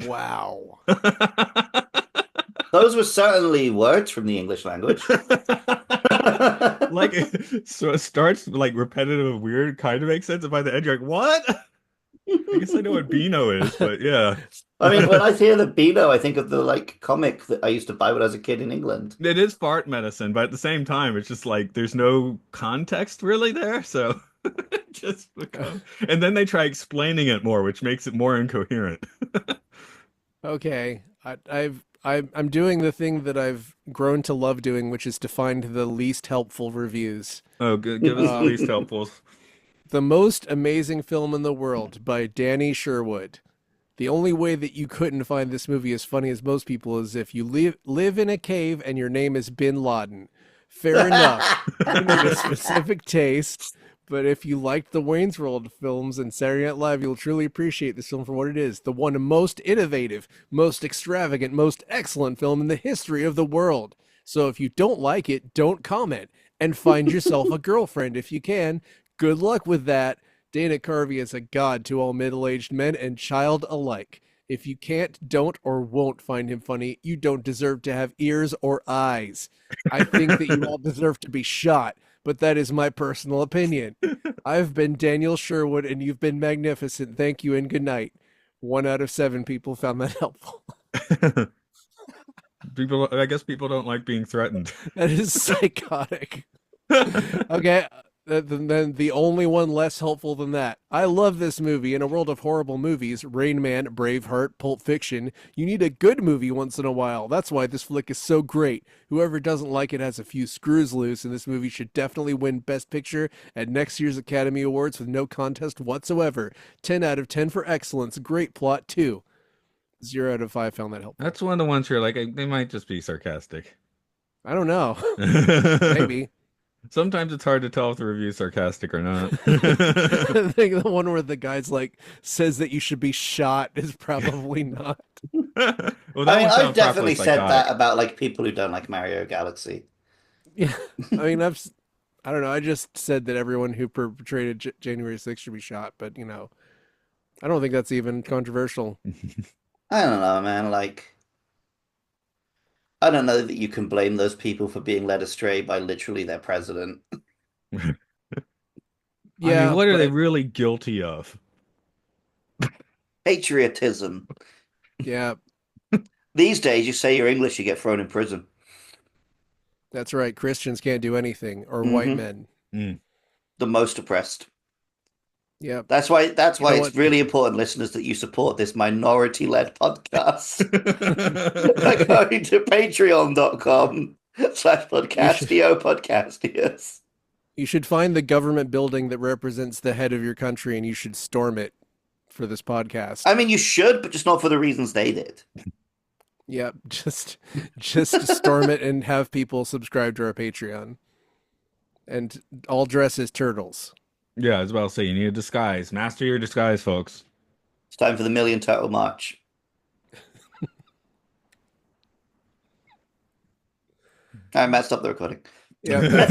Wow. Those were certainly words from the English language. Like, so it starts like repetitive, weird, kind of makes sense, and by the end you're like, what? I guess I know what Beano is, but yeah. I mean, when I hear the Beano, I think of the like comic that I used to buy when I was a kid in England. It is fart medicine, but at the same time, it's just like there's no context really there, so it just become. And then they try explaining it more, which makes it more incoherent. Okay. I'm doing the thing that I've grown to love doing, which is to find the least helpful reviews. Oh, give us the least Um, helpful. The Most Amazing Film in the World by Danny Sherwood. The only way that you couldn't find this movie as funny as most people is if you live in a cave and your name is Bin Laden. Fair enough. You need a specific taste, but if you liked the Wayne's World films and Saturday Night Live, you'll truly appreciate this film for what it is. The one most innovative, most extravagant, most excellent film in the history of the world. So if you don't like it, don't comment and find yourself a girlfriend if you can. Good luck with that. Dana Carvey is a god to all middle-aged men and child alike. If you can't, don't, or won't find him funny, you don't deserve to have ears or eyes. I think that you all deserve to be shot, but that is my personal opinion. I've been Daniel Sherwood, and you've been magnificent. Thank you and good night. 1 out of 7 people found that helpful. I guess people don't like being threatened. That is psychotic. Okay, then the only one less helpful than that. I love this movie. In a world of horrible movies, Rain Man, Braveheart, Pulp Fiction, you need a good movie once in a while. That's why this flick is so great. Whoever doesn't like it has a few screws loose, and this movie should definitely win Best Picture at next year's Academy Awards with no contest whatsoever. 10 out of 10 for excellence. Great plot, too. 0 out of 5 found that helpful. That's one of the ones you're like, they might just be sarcastic. I don't know. Maybe. Sometimes it's hard to tell if the review's sarcastic or not. I think the one where the guy's like says that you should be shot is probably not. Well, I that mean, one I've sounds definitely properly said psychotic. that about like people who don't like Mario Galaxy. Yeah, I mean, I don't know. I just said that everyone who perpetrated January 6th should be shot, but I don't think that's even controversial. I don't know, man. Like, I don't know that you can blame those people for being led astray by literally their president. I mean, Yeah, what are they but really guilty of? Patriotism. yeah, These days, you say you're English, you get thrown in prison. that's right. Christians can't do anything, or white Hmm. men. Mm. The most oppressed. Yeah, That's why you know it's what? really important, listeners, that you support this minority-led podcast by going to You should patreon.com/podcastio podcastius. you should find the government building that represents the head of your country, and you should storm it for this podcast. I mean, you should, but just not for the reasons they did. Yeah, just storm it and have people subscribe to our Patreon. And all dress as turtles. Yeah, I was about to say, you need a disguise. Master your disguise, folks. It's time for the Million Turtle March. I messed up the recording. Yeah,